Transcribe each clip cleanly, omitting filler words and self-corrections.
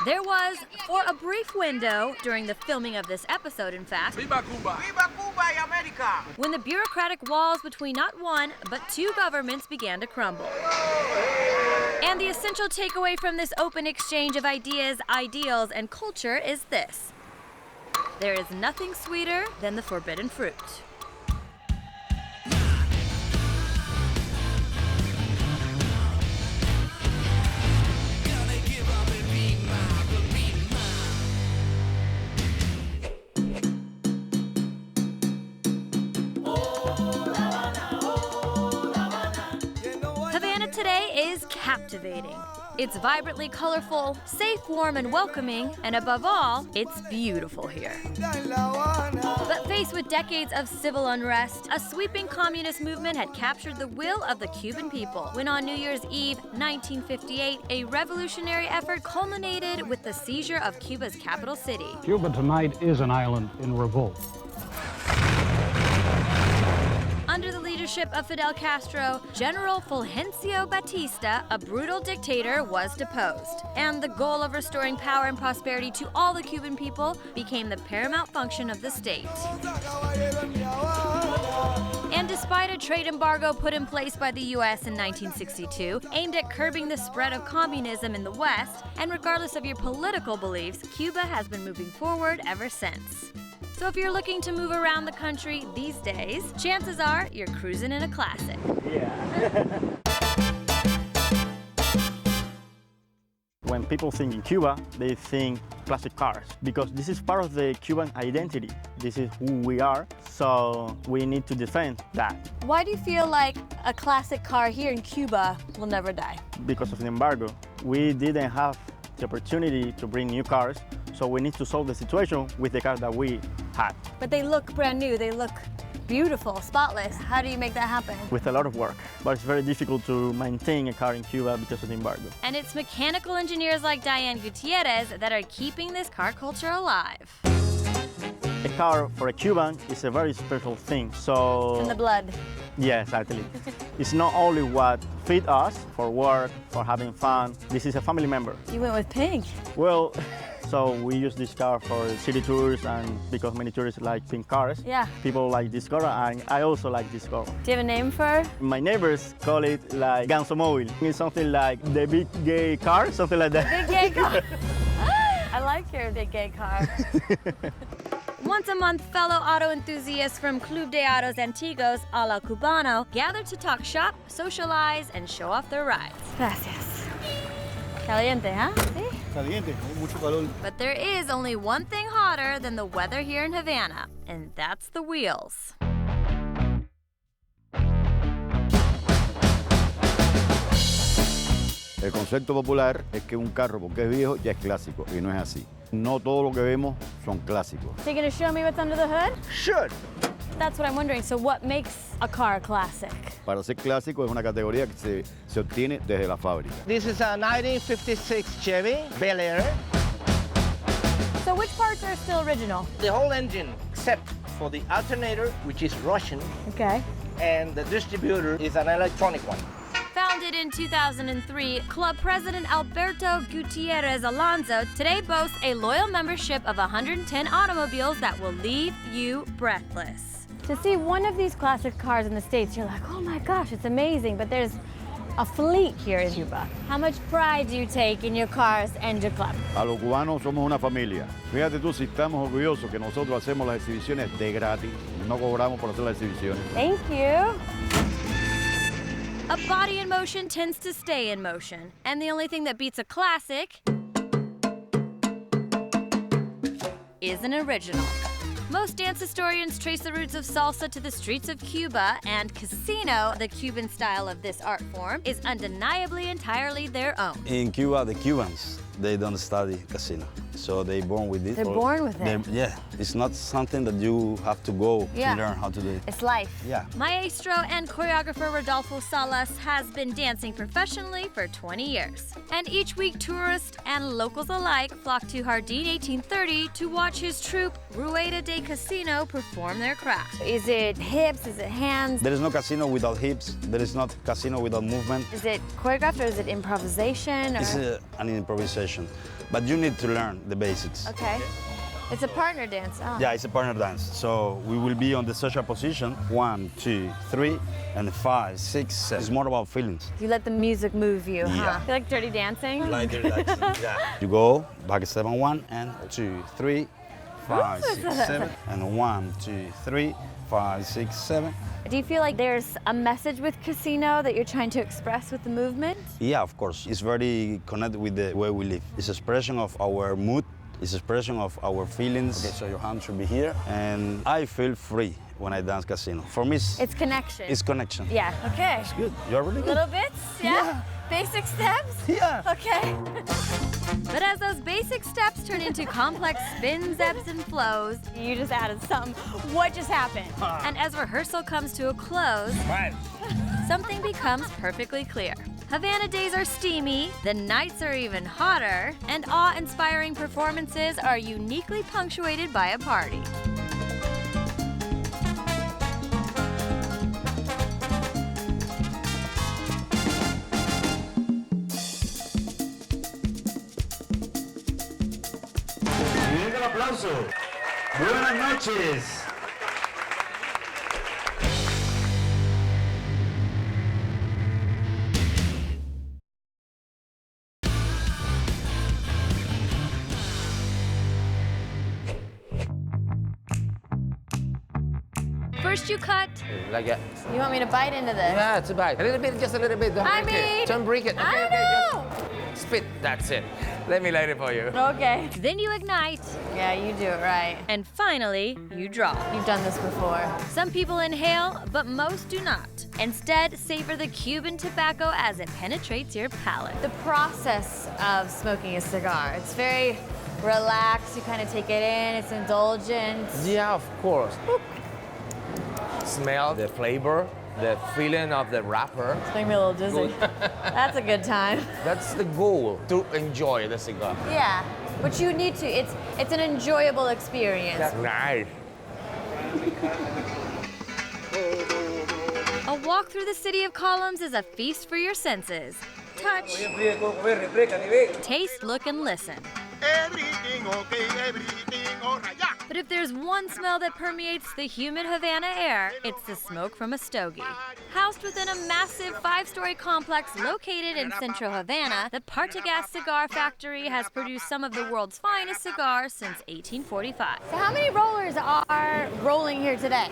There was, for a brief window, during the filming of this episode, in fact, Viva Cuba! Viva Cuba y America! when the bureaucratic walls between not one, but two governments began to crumble. And the essential takeaway from this open exchange of ideas, ideals, and culture is this: there is nothing sweeter than the forbidden fruit. Havana today is captivating. It's vibrantly colorful, safe, warm, and welcoming, and above all, it's beautiful here. But faced with decades of civil unrest, a sweeping communist movement had captured the will of the Cuban people, when on New Year's Eve, 1958, a revolutionary effort culminated with the seizure of Cuba's capital city. Cuba tonight is an island in revolt. Under the leadership of Fidel Castro, General Fulgencio Batista, a brutal dictator, was deposed. And the goal of restoring power and prosperity to all the Cuban people became the paramount function of the state. And despite a trade embargo put in place by the U.S. in 1962, aimed at curbing the spread of communism in the West, and regardless of your political beliefs, Cuba has been moving forward ever since. So if you're looking to move around the country these days, chances are you're cruising in a classic. Yeah. When people think in Cuba, they think classic cars, because this is part of the Cuban identity. This is who we are, so we need to defend that. Why do you feel like a classic car here in Cuba will never die? Because of the embargo, we didn't have the opportunity to bring new cars, so we need to solve the situation with the cars that we had. But they look brand new, they look beautiful, spotless. How do you make that happen? With a lot of work, but it's very difficult to maintain a car in Cuba because of the embargo. And it's mechanical engineers like Diane Gutierrez that are keeping this car culture alive. A car for a Cuban is a very special thing, so... In the blood. Yeah, exactly. It's not only what fits us for work, for having fun. This is a family member. You went with pink. Well, so we use this car for city tours, and because many tourists like pink cars, Yeah. people like this car, and I also like this car. Do you have a name for her? My neighbors call it like Gansomobile. It's something like the big gay car, something like that. Big gay car. I like your big gay car. Once a month, fellow auto enthusiasts from Club de Autos Antigos a la Cubano gather to talk shop, socialize, and show off their rides. Gracias. Caliente, huh? Sí. Caliente, mucho calor. But there is only one thing hotter than the weather here in Havana, and that's the wheels. El concepto popular es que un carro, porque es viejo, ya es clásico, y no es así. No todo lo que vemos son clásicos. So you're gonna show me what's under the hood? Sure. That's what I'm wondering. So what makes a car classic? Para ser clásico es una categoría que se obtiene desde la fábrica. This is a 1956 Chevy Bel Air. So which parts are still original? The whole engine, except for the alternator, which is Russian, Okay. and the distributor is an electronic one. Founded in 2003, Club President Alberto Gutierrez Alonso today boasts a loyal membership of 110 automobiles that will leave you breathless. To see one of these classic cars in the States, you're like, oh my gosh, it's amazing, but there's a fleet here in Cuba. How much pride do you take in your cars and your club? A los cubanos somos una familia. Fíjate tú si estamos orgullosos que nosotros hacemos las exhibiciones de gratis. No cobramos por hacer las exhibiciones. Thank you. A body in motion tends to stay in motion, and the only thing that beats a classic is an original. Most dance historians trace the roots of salsa to the streets of Cuba, and casino, the Cuban style of this art form, is undeniably entirely their own. In Cuba, the Cubans, they don't study casino. so they born with it. They're born with it. Yeah, it's not something that you have to go to learn how to do it. It's life. Yeah. Maestro and choreographer Rodolfo Salas has been dancing professionally for 20 years. And each week, tourists and locals alike flock to Jardín 1830 to watch his troupe, Rueda de Casino, perform their craft. Is it hips? Is it hands? There is no casino without hips. There is not casino without movement. Is it choreographed or is it improvisation? Or? It's an improvisation, but you need to learn the basics. Okay. It's a partner dance. Oh. Yeah, it's a partner dance. So we will be on the social position, 1, 2, 3, and 5, 6, 7. It's more about feelings. You let the music move you, Yeah. huh? You like dirty dancing? Like yeah. You go back step on 1 and 2, 3, 5, 6, 7, and 1, 2, 3, 5, 6, 7. Do you feel like there's a message with Casino that you're trying to express with the movement? Yeah, of course. It's very connected with the way we live. It's expression of our mood. It's expression of our feelings. Okay, so your hand should be here. And I feel free when I dance Casino. For me, It's connection. it's connection. Yeah. Okay. It's good. You're really good. Little bits? Yeah? Basic steps? Yeah. Okay. But as those basic steps turn into complex spins, ebbs, and flows, you just added something. What just happened? And as rehearsal comes to a close, something becomes perfectly clear. Havana days are steamy, the nights are even hotter, and awe-inspiring performances are uniquely punctuated by a party. Un aplauso. Buenas noches. First you cut. Like that. You want me to bite into this? Yeah, it's a bite. A little bit, just a little bit. Don't I break mean, it. Don't break it. Okay, I okay, know. just spit. That's it. Let me light it for you. Okay. Then you ignite. Yeah, you do it right. And finally, you draw. You've done this before. Some people inhale, but most do not. Instead, savor the Cuban tobacco as it penetrates your palate. The process of smoking a cigar, it's very relaxed. You kind of take it in. It's indulgent. Yeah, of course. Smell the flavor, the feeling of the wrapper. It's making me a little dizzy. That's a good time. That's the goal, to enjoy the cigar. Yeah, but you need to. It's an enjoyable experience. That's nice. A walk through the city of columns is a feast for your senses. Touch, taste, look, and listen. Everything okay, everything all right. Yeah. But if there's one smell that permeates the humid Havana air, it's the smoke from a stogie. Housed within a massive 5-story complex located in central Havana, the Partagas Cigar Factory has produced some of the world's finest cigars since 1845. So how many rollers are rolling here today?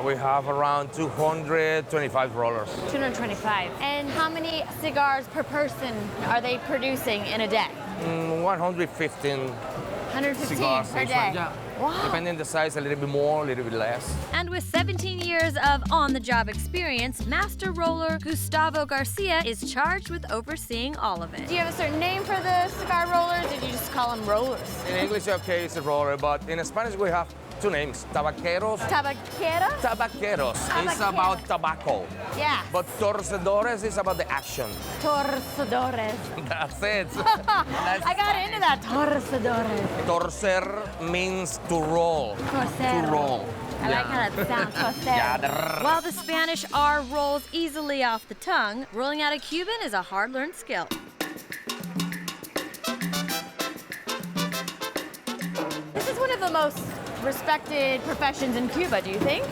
We have around 225 rollers. 225. And how many cigars per person are they producing in a day? 115 115 cigars per each day. one, yeah. Wow. Depending on the size, a little bit more, a little bit less. And with 17 years of on-the-job experience, Master Roller Gustavo Garcia is charged with overseeing all of it. Do you have a certain name for the cigar rollers, or do you just call them rollers? In English, okay, it's a roller, but in Spanish, we have two names, tabaqueros. Tabaqueros? Tabaqueros is about tobacco. Yeah. But torcedores is about the action. Torcedores. That's it. I got into that. Torcedores. Torcer means to roll. Torcer. To roll. I like how that sounds. Torcer. Yeah. While the Spanish R rolls easily off the tongue, rolling out a Cuban is a hard-learned skill. This is one of the most respected professions in Cuba, do you think?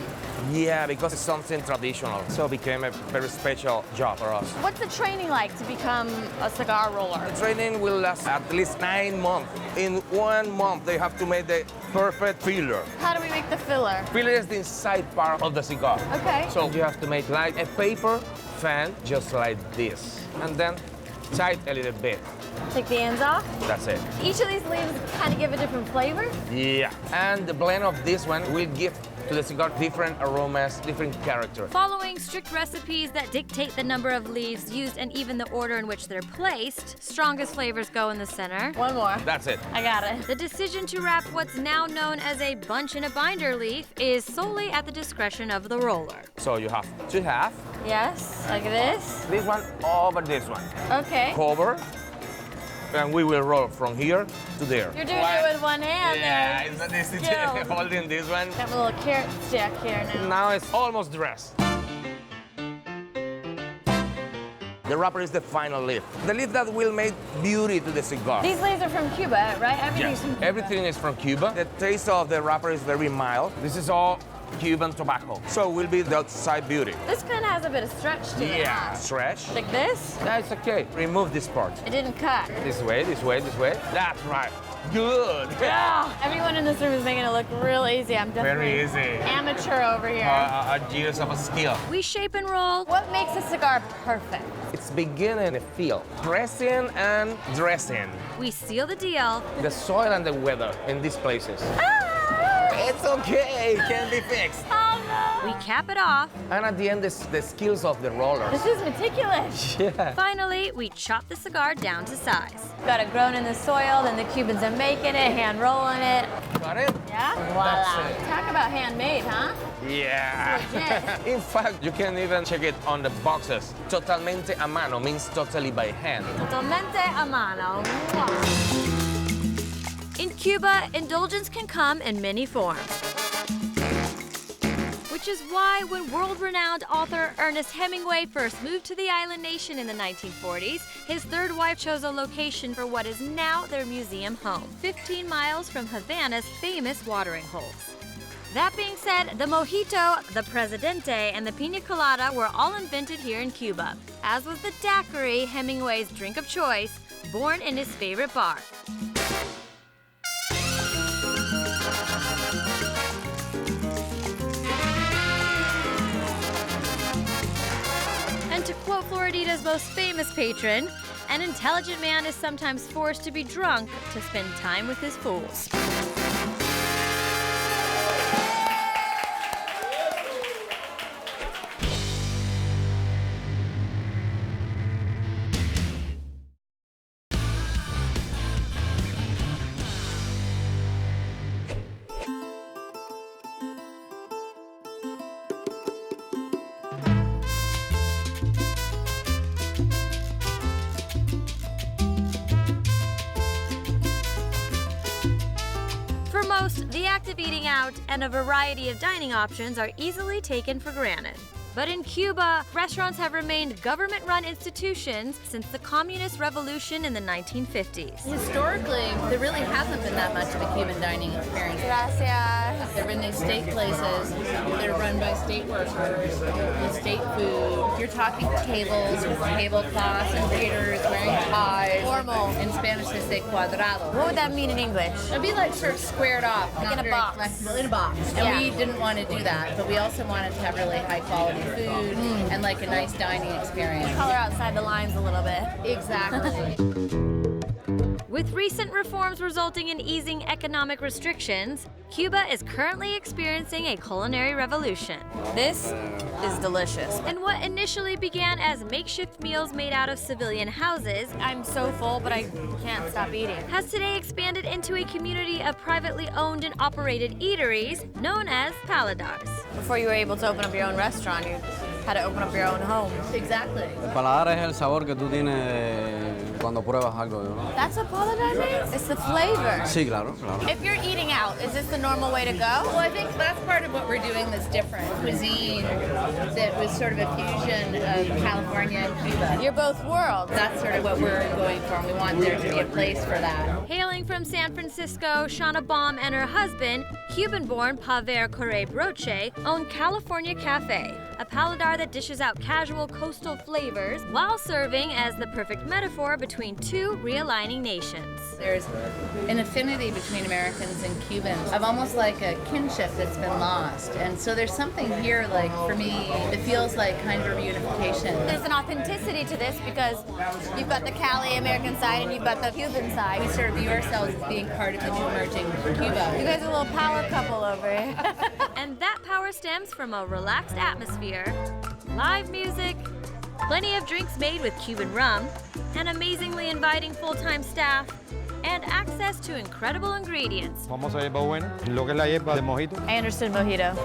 Yeah, because it's something traditional. So it became a very special job for us. What's the training like to become a cigar roller? The training will last at least 9 months. In 1 month, they have to make the perfect filler. How do we make the filler? Filler is the inside part of the cigar. Okay. So you have to make like a paper fan, just like this. And then tight a little bit. Take the ends off? That's it. Each of these leaves kind of give a different flavor? Yeah. And the blend of this one will give to the cigar different aromas, different character. Following strict recipes that dictate the number of leaves used and even the order in which they're placed, strongest flavors go in the center. One more. That's it. I got it. The decision to wrap what's now known as a bunch in a binder leaf is solely at the discretion of the roller. So you have to have Yes, like this. this one over this one. Okay. Cover, and we will roll from here to there. You're doing it with one hand Yeah, there. it's not easy Skill. holding this one. Got my little carrot stick here now. Now it's almost dressed. The wrapper is the final leaf. The leaf that will make beauty to the cigar. These leaves are from Cuba, right? Everything's from Cuba. Everything is from Cuba. The taste of the wrapper is very mild. This is all Cuban tobacco. So will be the outside beauty. This kind of has a bit of stretch to it. Yeah, huh? stretch. Like this? That's okay. Remove this part. It didn't cut. This way, this way, this way. That's right. Good. Yeah. Everyone in this room is making it look real easy. I'm definitely Very easy. amateur over here. Years of a skill. We shape and roll. What makes a cigar perfect? It's beginning to feel. Pressing and dressing. We seal the deal. The soil and the weather in these places. It's okay. It can be fixed. Oh no! We cap it off. And at the end, the skills of the rollers. This is meticulous. Yeah. Finally, we chop the cigar down to size. Got it grown in the soil, then the Cubans are making it, hand rolling it. Got it? Yeah? That's Voila. it. Talk about handmade, huh? Yeah. Legit. In fact, you can even check it on the boxes. Totalmente a mano means totally by hand. Totalmente a mano. Mwah. In Cuba, indulgence can come in many forms. Which is why when world-renowned author Ernest Hemingway first moved to the island nation in the 1940s, his third wife chose a location for what is now their museum home, 15 miles from Havana's famous watering holes. That being said, the mojito, the presidente, and the pina colada were all invented here in Cuba, as was the daiquiri, Hemingway's drink of choice, born in his favorite bar. And to quote Florida's most famous patron, an intelligent man is sometimes forced to be drunk to spend time with his fools. The act of eating out and a variety of dining options are easily taken for granted. But in Cuba, restaurants have remained government-run institutions since the Communist Revolution in the 1950s. Historically, there really hasn't been that much of a Cuban dining experience. Gracias. There have been these state places that are run by state workers with state food. You're talking tables with tablecloths and waiters wearing ties. Formal. In Spanish, they say cuadrado. What would that mean in English? It'd be like sort of squared off, Like not in a very box. flexible, in a box. And Yeah. we didn't want to do that, but we also wanted to have really high quality food and like a nice dining experience. Color outside the lines a little bit. Exactly. With recent reforms resulting in easing economic restrictions, Cuba is currently experiencing a culinary revolution. This is delicious. And what initially began as makeshift meals made out of civilian houses I'm so full, but I can't stop eating. has today expanded into a community of privately owned and operated eateries known as paladars. Before you were able to open up your own restaurant, you had to open up your own home. Exactly. El paladar es el sabor que tú tienes cuando pruebas algo, ¿no? That's what paladar means? It's the flavor. Sí, claro, claro. If you're eating out, is this the normal way to go? Well, I think that's part of what we're doing that's different. Cuisine that was sort of a fusion of California and Cuba. You're both worlds. That's sort of what we're going for. We want there to be a place for that. Hailing from San Francisco, Shauna Baum and her husband, Cuban-born Paver Correa Broche, own California Cafe, a palatar that dishes out casual coastal flavors while serving as the perfect metaphor between two realigning nations. There's an affinity between Americans and Cubans of almost like a kinship that's been lost. And so there's something here, like, for me, it feels like kind of a reunification. There's an authenticity to this because you've got the Cali American side and you've got the Cuban side. We sort of view ourselves as being part of the new emerging Cuba. You guys are a little power couple over here. And that power stems from a relaxed atmosphere, live music, plenty of drinks made with Cuban rum, an amazingly inviting full-time staff, and access to incredible ingredients. Famosa hierba buena, lo que es la hierba de mojito. I understood mojito.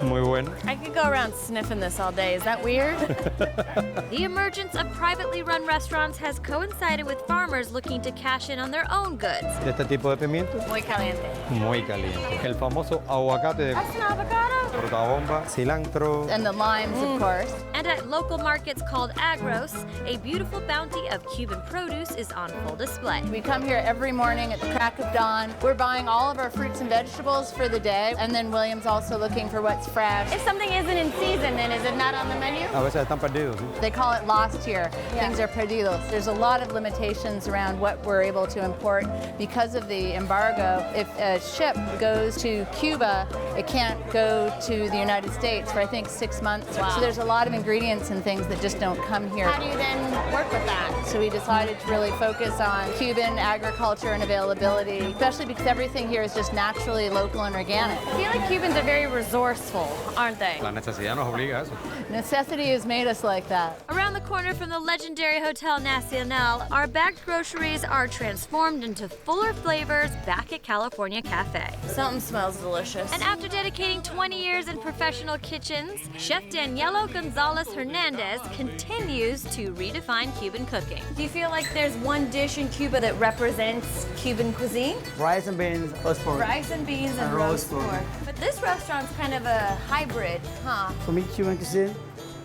Muy bueno. I could go around sniffing this all day. Is that weird? The emergence of privately run restaurants has coincided with farmers looking to cash in on their own goods. De este tipo de pimiento. Muy caliente. Muy caliente. El famoso aguacate de That's an avocado. rotabomba, cilantro. And the limes, of course. And at local markets called agros, a beautiful bounty of Cuban produce is on full display. We come here every morning at the crack of dawn. We're buying all of our fruits and vegetables for the day. And then William's also looking for what's fresh. If something isn't in season, then is it not on the menu? A veces están perdidos. ¿Sí? They call it lost here. Yeah. Things are perdidos. There's a lot of limitations around what we're able to import because of the embargo. If a ship goes to Cuba, it can't go to the United States for I think 6 months. Wow. So there's a lot of ingredients and things that just don't come here. How do you then work with that? So we decided to really focus on Cuban agriculture and availability, especially because everything here is just naturally local and organic. I feel like Cubans are very resourceful, aren't they? La necesidad nos obliga a eso. Necessity has made us like that. Around the corner from the legendary Hotel Nacional, our bagged groceries are transformed into fuller flavors back at California Cafe. Something smells delicious. And after dedicating 20 years in professional kitchens, Chef Danielo Gonzalez Hernandez continues to redefine Cuban cooking. Do you feel like there's one dish in Cuba that represents Cuban cuisine? Rice and beans, roast pork. Rice and beans and roast pork. But this restaurant's kind of a hybrid, huh? For me, Cuban cuisine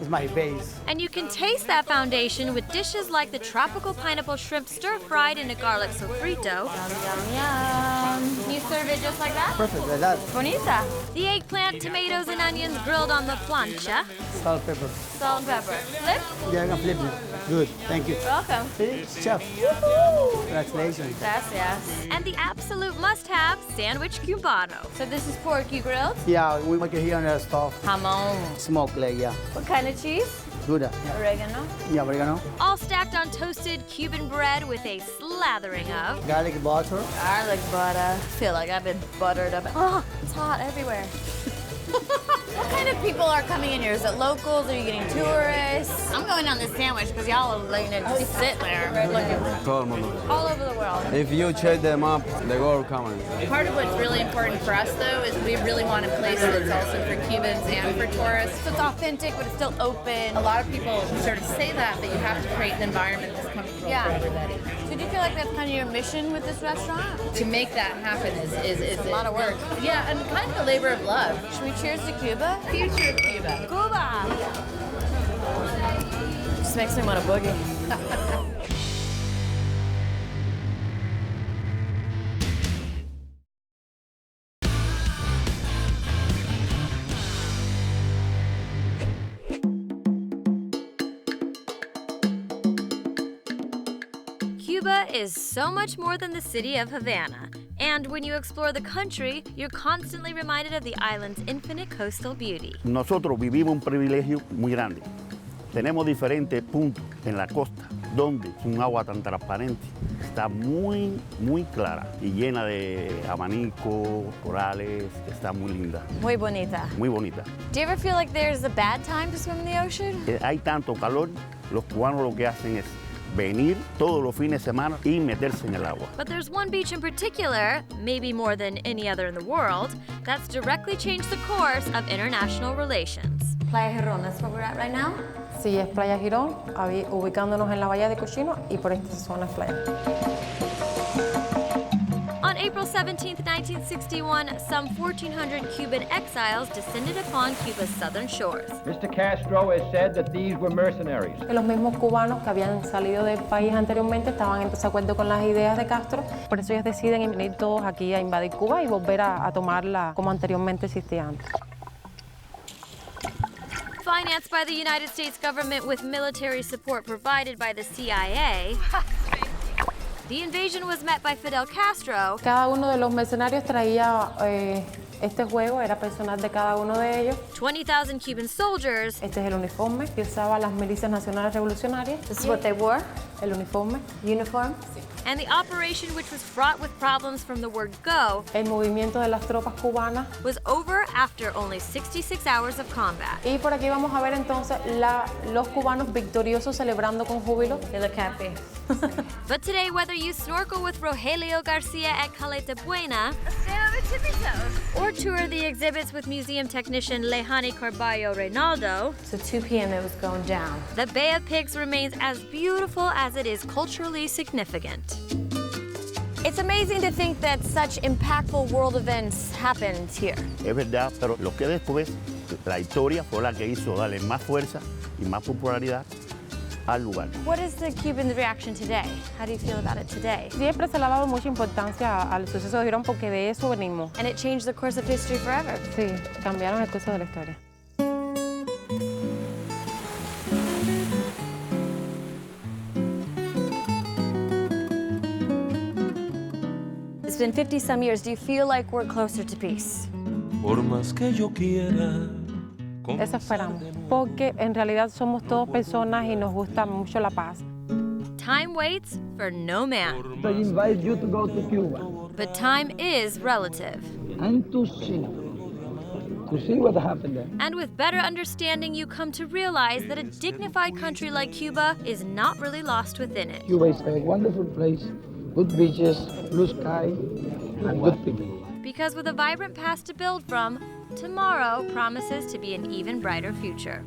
is my base. And you can taste that foundation with dishes like the tropical pineapple shrimp stir-fried in a garlic sofrito. Yum, yum, yum. You serve it just like that? Perfect, like that. Bonita. The eggplant, tomatoes, and onions grilled on the plancha. Salt, pepper. Salt and pepper. Flip? Yeah, I can flip it. Good, thank you. Welcome. See, chef. Congratulations. Gracias. And the absolute must-have, sandwich cubano. So this is pork you grilled? Yeah, we make it here on the stove. Jamon. Smoked leg, yeah. What kind of cheese? Gouda. Oregano. Yeah, oregano. All stacked on toasted Cuban bread with a slathering of Garlic butter. Garlic butter. I feel like I've been buttered up. Oh, it's hot everywhere. What kind of people are coming in here? Is it locals? Are you getting tourists? I'm going on this sandwich because y'all are letting it sit there looking Todo el mundo. all over the world. If you check them up, they go coming. Part of what's really important for us, though, is we really want a place that's also for Cubans and for tourists. So it's authentic, but it's still open. A lot of people sort of say that you have to create an environment that's comfortable for everybody. So do you feel like that's kind of your mission with this restaurant? To make that happen is a lot of work. Yeah, and kind of a labor of love. Should we cheers to Cuba? Future of Cuba. Cuba! Just makes me want to boogie. Cuba is so much more than the city of Havana. And when you explore the country, you're constantly reminded of the island's infinite coastal beauty. Nosotros vivimos un privilegio muy grande. Tenemos diferentes puntos en la costa donde un agua tan transparente está muy clara y llena de abanicos, corales, que está muy linda. Muy bonita. Muy bonita. Do you ever feel like there's a bad time to swim in the ocean? Hay tanto calor, los cubanos lo que hacen es venir todos los fines de semana y meterse en el agua. But there's one beach in particular, maybe more than any other in the world, that's directly changed the course of international relations. Playa Girón, that's where we're at right now? Sí, es Playa Girón, ubicándonos en la bahía de Cochino y por esta zona es playa. On April 17, 1961, some 1,400 Cuban exiles descended upon Cuba's southern shores. Mr. Castro has said that these were mercenaries. Los mismos cubanos que habían salido del país anteriormente estaban en desacuerdo con las ideas de Castro, por eso ellos deciden venir todos aquí a invadir Cuba y volver a tomarla como anteriormente existía antes. Financed by the United States government with military support provided by the CIA, the invasion was met by Fidel Castro. Cada uno de los mercenarios traía este juego, era personal de cada uno de ellos. 20,000 Cuban soldiers. Este es el uniforme que usaban las milicias nacionales revolucionarias. This is what they wore? El uniforme. Uniform? And the operation, which was fraught with problems from the word go, el movimiento de las tropas cubanas, was over after only 66 hours of combat. Y por aquí vamos a ver entonces los cubanos victoriosos celebrando con júbilo. They look happy. But today, whether you snorkel with Rogelio Garcia at Caleta Buena, or tour the exhibits with museum technician Lejani Carballo Reynaldo, so 2 p.m. it was going down. The Bay of Pigs remains as beautiful as it is culturally significant. It's amazing to think that such impactful world events happened here. Es verdad, pero lo que después, la historia fue la que hizo darle más fuerza y más popularidad al lugar. What is the Cuban reaction today? How do you feel about it today? Siempre se le ha dado mucha importancia al suceso de Girón porque de eso venimos. And it changed the course of history forever. Sí, cambiaron el curso de la historia. It's been 50-some years. Do you feel like we're closer to peace? Eso esperamos, porque en realidad somos todos personas y nos gusta mucho la paz. Time waits for no man. I invite you to go to Cuba But time is relative. and to see what happened there. And with better understanding, you come to realize that a dignified country like Cuba is not really lost within it. Cuba is a wonderful place, good beaches, blue sky, and good people. Because with a vibrant past to build from, tomorrow promises to be an even brighter future.